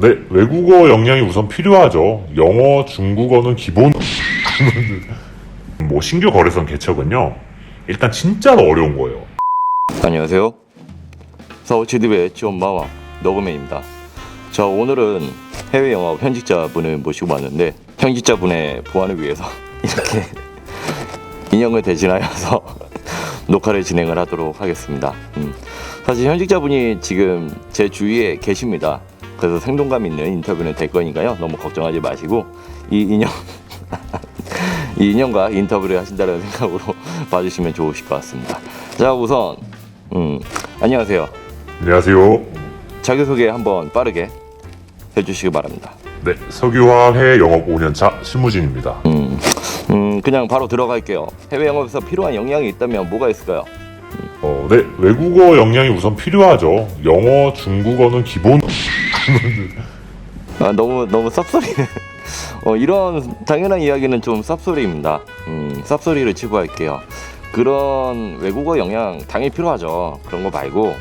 네, 외국어 역량이 우선 필요하죠. 영어, 중국어는 기본. 뭐 신규 거래선 개척은요, 일단 진짜로 어려운 거예요. 안녕하세요. 서울 GDB의 지원마왕 너그맨입니다. 자, 오늘은 해외 영업 현직자분을 모시고 왔는데 현직자분의 보안을 위해서 이렇게 인형을 대신하여서 녹화를 진행을 하도록 하겠습니다. 사실 현직자분이 지금 제 주위에 계십니다. 그래서 생동감 있는 인터뷰는 될 거니까요. 너무 걱정하지 마시고 이 인형 이 인형과 인터뷰를 하신다는 생각으로 봐주시면 좋으실 것 같습니다. 자, 우선 안녕하세요. 안녕하세요. 자기소개 한번 빠르게 해주시기 바랍니다. 네, 석유화학 해외 영업 5년차 신무진입니다. 그냥 바로 들어갈게요. 해외 영업에서 필요한 역량이 있다면 뭐가 있을까요? 네, 외국어 역량이 우선 필요하죠. 영어, 중국어는 기본. 너무 쌉소리네. 이런 당연한 이야기는 좀 쌉소리입니다. 쌉소리를 치부할게요. 그런 외국어 역량 당연히 필요하죠. 그런 거 말고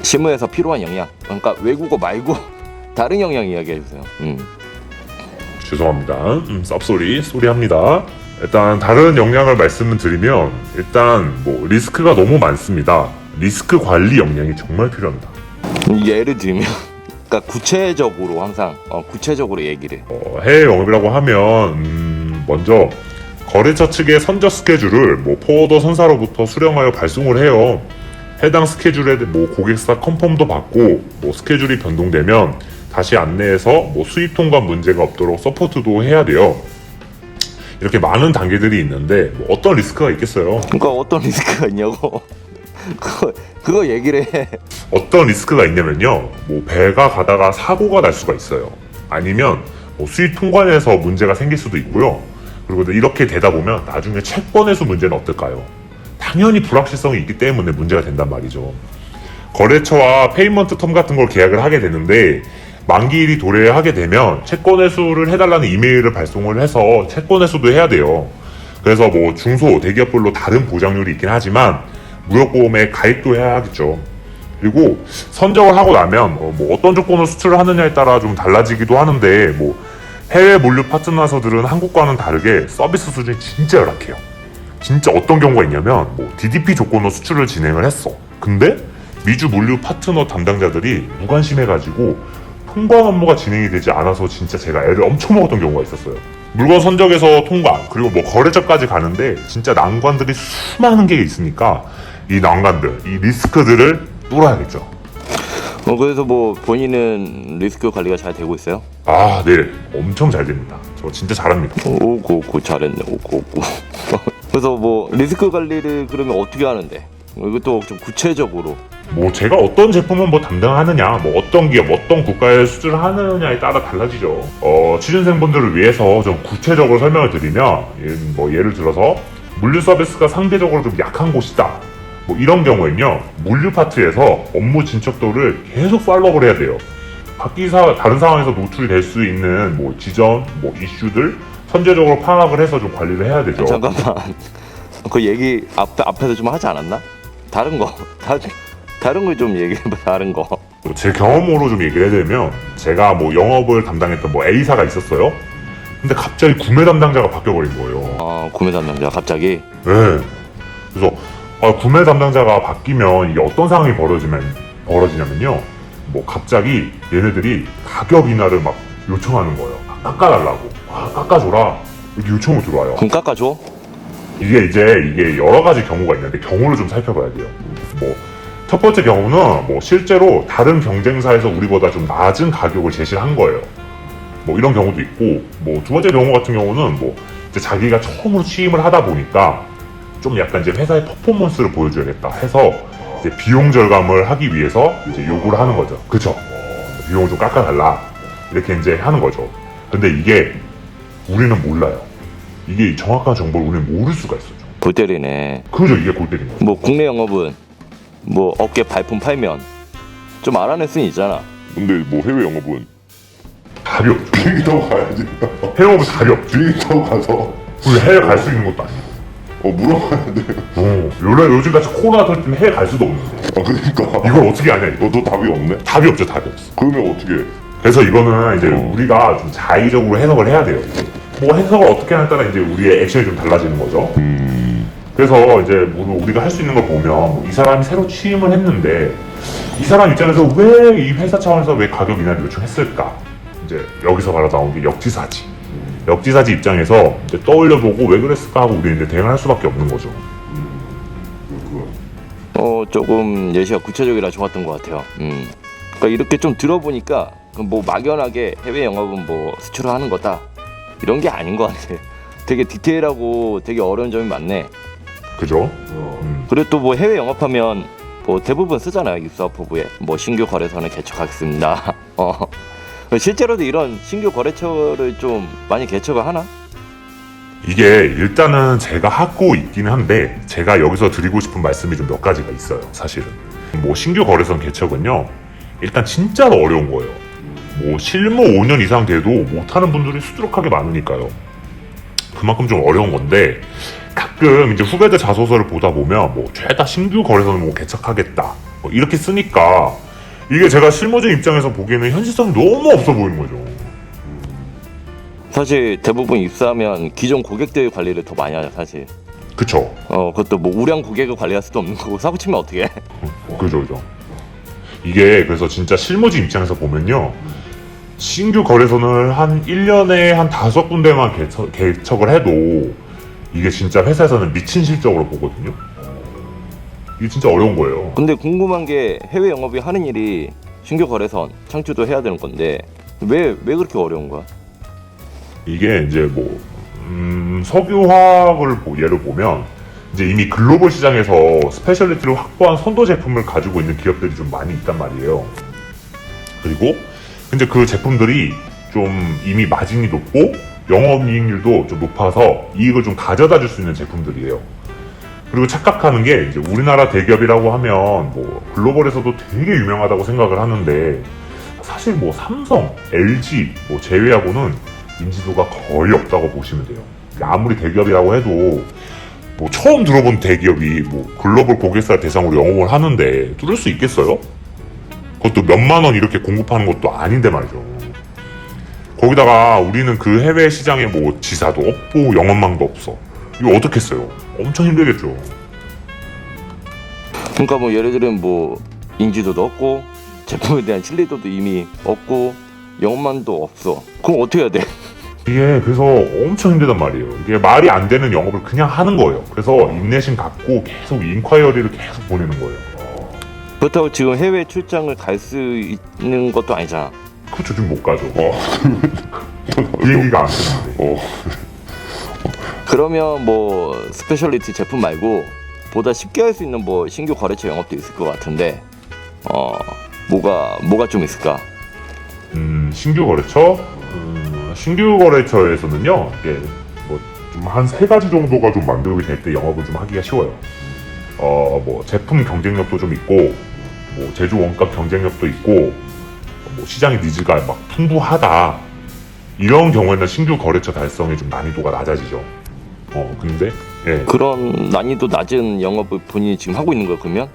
실무에서 필요한 역량, 그러니까 외국어 말고 다른 역량 이야기해 주세요. 죄송합니다. 쌉소리 소리합니다. 일단 다른 역량을 말씀을 드리면 일단 뭐 리스크가 너무 많습니다. 리스크 관리 역량이 정말 필요합니다. 예를 들면, 그러니까 구체적으로 항상 구체적으로 얘기를. 해외 영업이라고 하면 먼저 거래처 측의 선저 스케줄을 뭐 포워더 선사로부터 수령하여 발송을 해요. 해당 스케줄에 뭐 고객사 컨펌도 받고 뭐 스케줄이 변동되면 다시 안내해서 뭐 수입 통관 문제가 없도록 서포트도 해야 돼요. 이렇게 많은 단계들이 있는데 뭐 어떤 리스크가 있겠어요? 그러니까 어떤 리스크가 있냐고. 그거 얘기를 해. 어떤 리스크가 있냐면요, 뭐 배가 가다가 사고가 날 수가 있어요. 아니면 뭐 수입 통관에서 문제가 생길 수도 있고요. 그리고 이렇게 되다 보면 나중에 채권에서 문제는 어떨까요? 당연히 불확실성이 있기 때문에 문제가 된단 말이죠. 거래처와 페이먼트 텀 같은 걸 계약을 하게 되는데 만기일이 도래하게 되면 채권 회수를 해달라는 이메일을 발송을 해서 채권 회수도 해야 돼요. 그래서 뭐 중소 대기업별로 다른 보장률이 있긴 하지만 무역보험에 가입도 해야 하겠죠. 그리고 선적을 하고 나면 뭐 어떤 조건으로 수출을 하느냐에 따라 좀 달라지기도 하는데 뭐 해외 물류 파트너사들은 한국과는 다르게 서비스 수준이 진짜 열악해요. 진짜 어떤 경우가 있냐면 뭐 DDP 조건으로 수출을 진행을 했어. 근데 미주 물류 파트너 담당자들이 무관심해가지고 통관 업무가 진행이 되지 않아서 진짜 제가 애를 엄청 먹었던 경우가 있었어요. 물건 선적에서 통관, 그리고 뭐 거래처까지 가는데 진짜 난관들이 수많은 게 있으니까 이 난관들, 이 리스크들을 뚫어야겠죠. 그래서 뭐 본인은 리스크 관리가 잘 되고 있어요? 아, 네, 엄청 잘 됩니다. 저 진짜 잘합니다. 오고 잘했네. 오고. 그래서 뭐 리스크 관리를 그러면 어떻게 하는데? 이것도 좀 구체적으로. 뭐 제가 어떤 제품을 뭐 담당하느냐, 뭐 어떤 기업, 어떤 국가에 수출을 하느냐에 따라 달라지죠. 취준생분들을 위해서 좀 구체적으로 설명을 드리면, 뭐 예를 들어서 물류 서비스가 상대적으로 좀 약한 곳이다. 뭐 이런 경우에는요, 물류 파트에서 업무 진척도를 계속 팔로우를 해야 돼요. 다른 상황에서 노출이 될 수 있는 뭐 지점, 뭐 이슈들 선제적으로 파악을 해서 좀 관리를 해야 되죠. 잠깐만. 그 얘기 앞에서 좀 하지 않았나? 다른 거 좀 얘기해봐. 다른 거. 제 경험으로 좀 얘기를 해드리면 제가 뭐 영업을 담당했던 뭐 A사가 있었어요. 근데 갑자기 구매 담당자가 바뀌어버린 거예요. 구매 담당자 갑자기? 네. 그래서 구매 담당자가 바뀌면 이게 어떤 상황이 벌어지냐면요, 뭐 갑자기 얘네들이 가격 인하를 막 요청하는 거예요. 깎아달라고. 깎아줘라. 이렇게 요청이 들어와요. 그럼 깎아줘? 이게 여러 가지 경우가 있는데 경우를 좀 살펴봐야 돼요. 뭐 첫 번째 경우는 뭐 실제로 다른 경쟁사에서 우리보다 좀 낮은 가격을 제시를 한 거예요. 뭐 이런 경우도 있고, 뭐 두 번째 경우 같은 경우는 뭐 이제 자기가 처음으로 취임을 하다 보니까 좀 약간 이제 회사의 퍼포먼스를 보여줘야겠다 해서 이제 비용 절감을 하기 위해서 이제 요구를 하는 거죠. 그쵸? 비용을 좀 깎아달라. 이렇게 이제 하는 거죠. 근데 이게 우리는 몰라요. 이게 정확한 정보를 우리는 모를 수가 있어요. 골 때리네. 그죠, 이게 골 때리는 거예요. 뭐 국내 영업은 뭐 업계 발품 팔면 좀 알아낼 수는 있잖아. 근데 뭐 해외 영업은 답이 없죠. 비행기 타고 가야지. 해외 영업은 답이 없죠. 비행기 타고 가서 우리 해외 갈 수 있는 것도 아니고. 물어봐야 돼. 요즘같이 코로나 터지면 해외 갈 수도 없는데 그러니까 이걸 어떻게 하냐 이거. 너 답이 없네. 답이 없죠. 답이 없어. 그러면 어떻게 해? 그래서 이거는 이제 우리가 좀 자의적으로 해석을 해야 돼요. 뭐 해석을 어떻게 하냐에 따라 이제 우리의 액션이 좀 달라지는 거죠. 그래서 이제 뭐 우리가 할 수 있는 걸 보면 이 사람이 새로 취임을 했는데 이 사람 입장에서 왜 이 회사 차원에서 왜 가격 인하를 요청했을까? 이제 여기서 바로 나온 게 역지사지. 역지사지 입장에서 이제 떠올려보고 왜 그랬을까 하고 우리는 이제 대응할 수밖에 없는 거죠. 조금 예시가 구체적이라 좋았던 것 같아요. 그러니까 이렇게 좀 들어보니까 뭐 막연하게 해외 영업은 뭐 수출을 하는 거다 이런 게 아닌 것 같아. 되게 디테일하고 되게 어려운 점이 많네. 그죠? 그리고 또 뭐 해외 영업하면 뭐 대부분 쓰잖아요. 입사업부에 뭐 신규 거래소는 개척하겠습니다. 실제로도 이런 신규 거래처를 좀 많이 개척을 하나? 이게 일단은 제가 하고 있긴 한데 제가 여기서 드리고 싶은 말씀이 좀 몇 가지가 있어요. 사실은 뭐 신규 거래소 개척은요 일단 진짜로 어려운 거예요. 뭐 실무 5년 이상 돼도 못하는 분들이 수두룩하게 많으니까요. 그만큼 좀 어려운 건데 가끔 이제 후배들 자소서를 보다 보면 뭐 죄다 신규 거래소는 뭐 개척하겠다 뭐 이렇게 쓰니까 이게 제가 실무진 입장에서 보기에는 현실성이 너무 없어 보이는 거죠. 사실 대부분 입사하면 기존 고객들 관리를 더 많이 하죠, 사실. 그쵸? 그것도 뭐 우량 고객을 관리할 수도 없는 거고 사고 치면 어떻게 해? 그죠. 이게 그래서 진짜 실무진 입장에서 보면요. 신규 거래소는 한 1년에 한 5군데만 개척을 해도 이게 진짜 회사에서는 미친 실적으로 보거든요. 이게 진짜 어려운 거예요. 근데 궁금한 게 해외 영업이 하는 일이 신규 거래선 창출도 해야 되는 건데 왜 그렇게 어려운 거야? 이게 이제 뭐 석유화학을 예로 보면 이제 이미 글로벌 시장에서 스페셜리티를 확보한 선도 제품을 가지고 있는 기업들이 좀 많이 있단 말이에요. 그리고 이제 그 제품들이 좀 이미 마진이 높고 영업이익률도 좀 높아서 이익을 좀 가져다 줄 수 있는 제품들이에요. 그리고 착각하는 게 이제 우리나라 대기업이라고 하면 뭐 글로벌에서도 되게 유명하다고 생각을 하는데 사실 뭐 삼성, LG 뭐 제외하고는 인지도가 거의 없다고 보시면 돼요. 아무리 대기업이라고 해도 뭐 처음 들어본 대기업이 뭐 글로벌 고객사 대상으로 영업을 하는데 뚫을 수 있겠어요? 그것도 몇만 원 이렇게 공급하는 것도 아닌데 말이죠. 거기다가 우리는 그 해외 시장에 뭐 지사도 없고 영업망도 없어. 이거 어떻게 써요? 엄청 힘들겠죠. 그러니까 뭐 예를 들면 뭐 인지도도 없고 제품에 대한 신뢰도도 이미 없고 영업만도 없어. 그럼 어떻게 해야 돼? 이게 그래서 엄청 힘들단 말이에요. 이게 말이 안 되는 영업을 그냥 하는 거예요. 그래서 인내심 갖고 계속 인콰이어리를 계속 보내는 거예요. 그렇다고 지금 해외 출장을 갈 수 있는 것도 아니잖아. 그렇죠. 지금 못 가죠. 비행기가 안 뜨는데. 그러면 뭐 스페셜리티 제품 말고 보다 쉽게 할 수 있는 뭐 신규 거래처 영업도 있을 것 같은데 뭐가 좀 있을까? 신규 거래처? 신규 거래처에서는요, 이게 뭐 좀 한 3가지 정도가 좀 만들어질 될 때 영업을 좀 하기가 쉬워요. 뭐 제품 경쟁력도 좀 있고, 뭐 제조 원가 경쟁력도 있고, 뭐 시장의 니즈가 막 풍부하다. 이런 경우에는 신규 거래처 달성의 좀 난이도가 낮아지죠. 근데 예. 그런 난이도 낮은 영업을 본인이 지금 하고 있는 거예요, 그러면?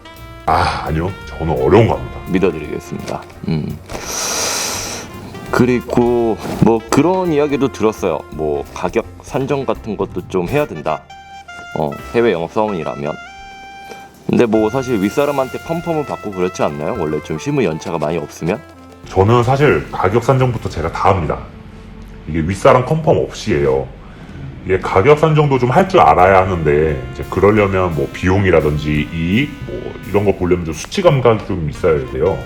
아니요. 저는 어려운 겁니다. 믿어드리겠습니다. 그리고 뭐 그런 이야기도 들었어요. 뭐 가격 산정 같은 것도 좀 해야 된다. 해외 영업 사원이라면. 근데 뭐 사실 윗사람한테 컨펌을 받고 그렇지 않나요? 원래 좀 실무 연차가 많이 없으면? 저는 사실 가격 산정부터 제가 다 합니다. 이게 윗사람 컨펌 없이 해요. 이게 가격 산정도 좀 할 줄 알아야 하는데 이제 그러려면 뭐 비용이라든지 이익 뭐 이런 거 보려면 좀 수치 감각이 좀 있어야 돼요.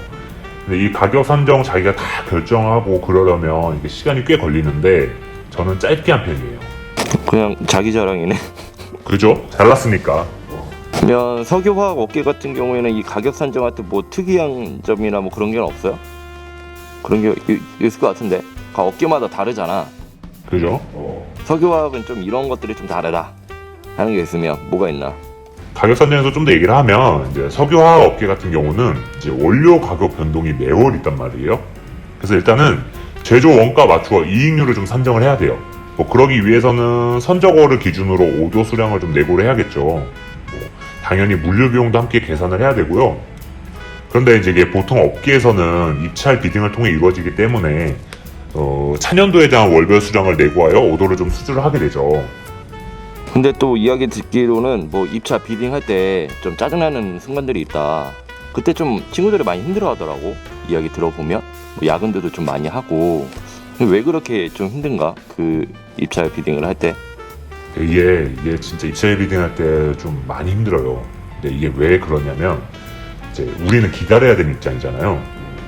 근데 이 가격 산정 자기가 다 결정하고 그러려면 이게 시간이 꽤 걸리는데 저는 짧게 한 편이에요. 그냥 자기 자랑이네. 그죠? 잘났으니까. 그러면 석유화학 업계 같은 경우에는 이 가격 산정할 때 뭐 특이한 점이나 뭐 그런 게 없어요? 그런 게 있을 것 같은데 업계마다 다르잖아. 그죠? 석유화학은 좀 이런 것들이 좀 다르다 하는 게 있으면 뭐가 있나? 가격 산정에서 좀 더 얘기를 하면 이제 석유화학 업계 같은 경우는 이제 원료 가격 변동이 매월 있단 말이에요. 그래서 일단은 제조 원가 맞추어 이익률을 좀 산정을 해야 돼요. 뭐 그러기 위해서는 선적어를 기준으로 오도 수량을 좀 내고를 해야겠죠. 뭐 당연히 물류 비용도 함께 계산을 해야 되고요. 그런데 이제 이게 보통 업계에서는 입찰 비딩을 통해 이루어지기 때문에 찬연도에 대한 월별 수량을 내고하여 오더를 좀 수주를 하게 되죠. 근데 또 이야기 듣기로는 뭐 입차 비딩 할 때 좀 짜증나는 순간들이 있다. 그때 좀 친구들이 많이 힘들어하더라고. 이야기 들어보면 뭐 야근들도 좀 많이 하고. 왜 그렇게 좀 힘든가? 그 입찰 비딩을 할 때. 이게 진짜 입찰 비딩 할 때 좀 많이 힘들어요. 근데 이게 왜 그러냐면 이제 우리는 기다려야 되는 입장이잖아요.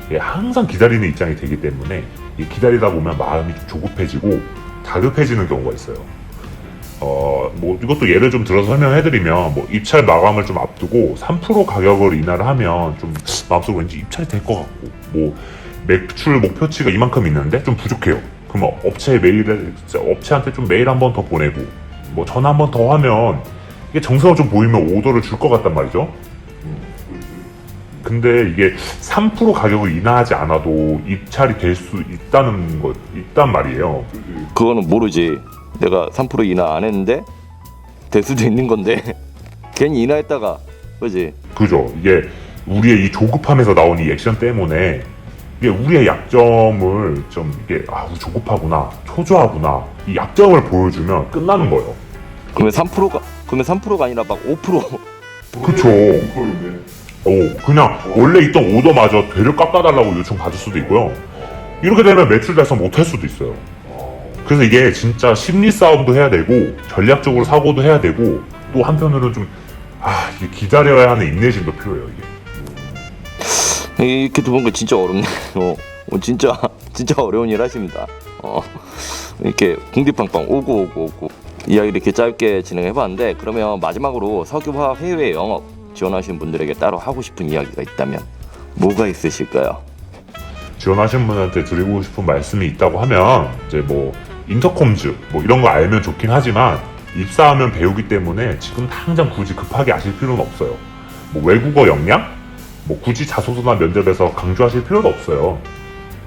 이게 항상 기다리는 입장이 되기 때문에 이 기다리다 보면 마음이 좀 조급해지고 다급해지는 경우가 있어요. 뭐 이것도 예를 좀 들어서 설명해드리면 뭐 입찰 마감을 좀 앞두고 3% 가격을 인하를 하면 좀 마음속으로 왠지 입찰이 될 것 같고 뭐 매출 목표치가 이만큼 있는데 좀 부족해요. 그러면 업체한테 좀 메일 한 번 더 보내고 뭐 전화 한 번 더 하면 이게 정성을 좀 보이면 오더를 줄 것 같단 말이죠. 근데 이게 3% 가격을 인하하지 않아도 입찰이 될 수 있단 말이에요. 그거는 모르지. 내가 3% 인하 안 했는데 될 수도 있는 건데 괜히 인하했다가 그지? 그죠. 이게 우리의 이 조급함에서 나온 이 액션 때문에 이게 우리의 약점을 좀 이게 우리 조급하구나, 초조하구나 이 약점을 보여주면 끝나는 거예요. 그러면 3%가 아니라 막 5%. 그쵸. 그냥 원래 있던 오더마저 되려 깎아달라고 요청 받을 수도 있고요. 이렇게 되면 매출 달성 못할 수도 있어요. 그래서 이게 진짜 심리 싸움도 해야 되고 전략적으로 사고도 해야 되고 또 한편으로는 좀 이게 기다려야 하는 인내심도 필요해요. 이게 이렇게 두번 진짜 어렵네요. 진짜 어려운 일 하십니다. 이렇게 궁디팡팡 오고 이야기 이렇게 짧게 진행해봤는데 그러면 마지막으로 석유화학 해외 영업 지원하시는 분들에게 따로 하고 싶은 이야기가 있다면 뭐가 있으실까요? 지원하신 분한테 드리고 싶은 말씀이 있다고 하면 이제 뭐 인터콤즈 뭐 이런 거 알면 좋긴 하지만 입사하면 배우기 때문에 지금 당장 굳이 급하게 아실 필요는 없어요. 뭐 외국어 역량? 뭐 굳이 자소서나 면접에서 강조하실 필요도 없어요.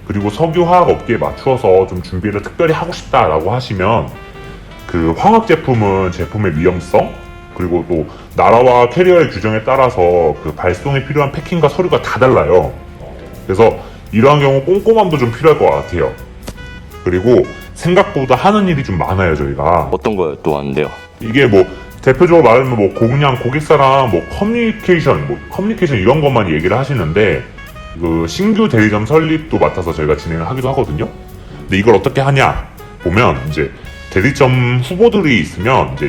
그리고 석유화학 업계에 맞추어서 좀 준비를 특별히 하고 싶다라고 하시면 그 화학 제품은 제품의 위험성 그리고 또 나라와 캐리어의 규정에 따라서 그 발송에 필요한 패킹과 서류가 다 달라요. 그래서 이러한 경우 꼼꼼함도 좀 필요할 것 같아요. 그리고 생각보다 하는 일이 좀 많아요, 저희가. 어떤 걸 또 하는데요? 이게 뭐 대표적으로 말하면 뭐 그냥 고객사랑 뭐 커뮤니케이션 이런 것만 얘기를 하시는데 그 신규 대리점 설립도 맡아서 저희가 진행을 하기도 하거든요. 근데 이걸 어떻게 하냐 보면 이제 대리점 후보들이 있으면 이제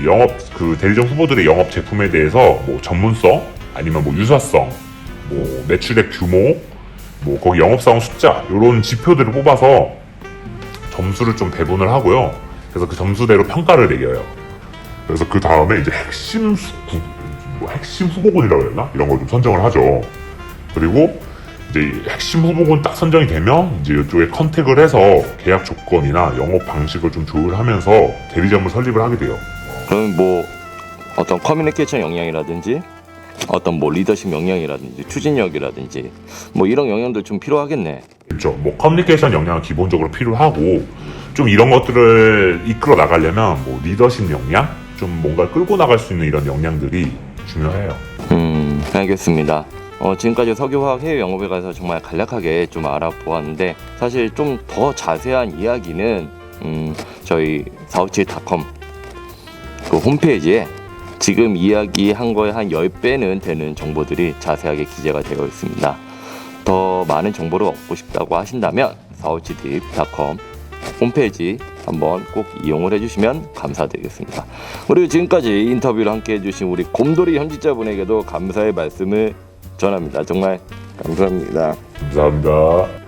대리점 후보들의 영업 제품에 대해서 뭐 전문성 아니면 뭐 유사성, 뭐 매출액 규모, 뭐 거기 영업사원 숫자 이런 지표들을 뽑아서 점수를 좀 배분을 하고요. 그래서 그 점수대로 평가를 매겨요. 그래서 그 다음에 이제 핵심 후보군이라고 해야 되나? 이런 걸 좀 선정을 하죠. 그리고 이제 핵심 후보군 딱 선정이 되면 이제 이쪽에 컨택을 해서 계약 조건이나 영업 방식을 좀 조율하면서 대리점을 설립을 하게 돼요. 그럼 뭐 어떤 커뮤니케이션 역량이라든지 어떤 뭐 리더십 역량이라든지 추진력이라든지 뭐 이런 역량도 좀 필요하겠네. 그렇죠. 뭐 커뮤니케이션 역량은 기본적으로 필요하고 좀 이런 것들을 이끌어 나가려면 뭐 리더십 역량, 좀 뭔가 끌고 나갈 수 있는 이런 역량들이 중요해요. 알겠습니다. 지금까지 석유화학 해외 영업에 관해서 정말 간략하게 좀 알아보았는데 사실 좀 더 자세한 이야기는 저희 457.com 그 홈페이지에 지금 이야기한 거에 한 10배는 되는 정보들이 자세하게 기재가 되어 있습니다. 더 많은 정보를 얻고 싶다고 하신다면 457.com 홈페이지 한번 꼭 이용을 해주시면 감사드리겠습니다. 그리고 지금까지 인터뷰를 함께 해주신 우리 곰돌이 현직자분에게도 감사의 말씀을 전합니다. 정말 감사합니다. 감사합니다.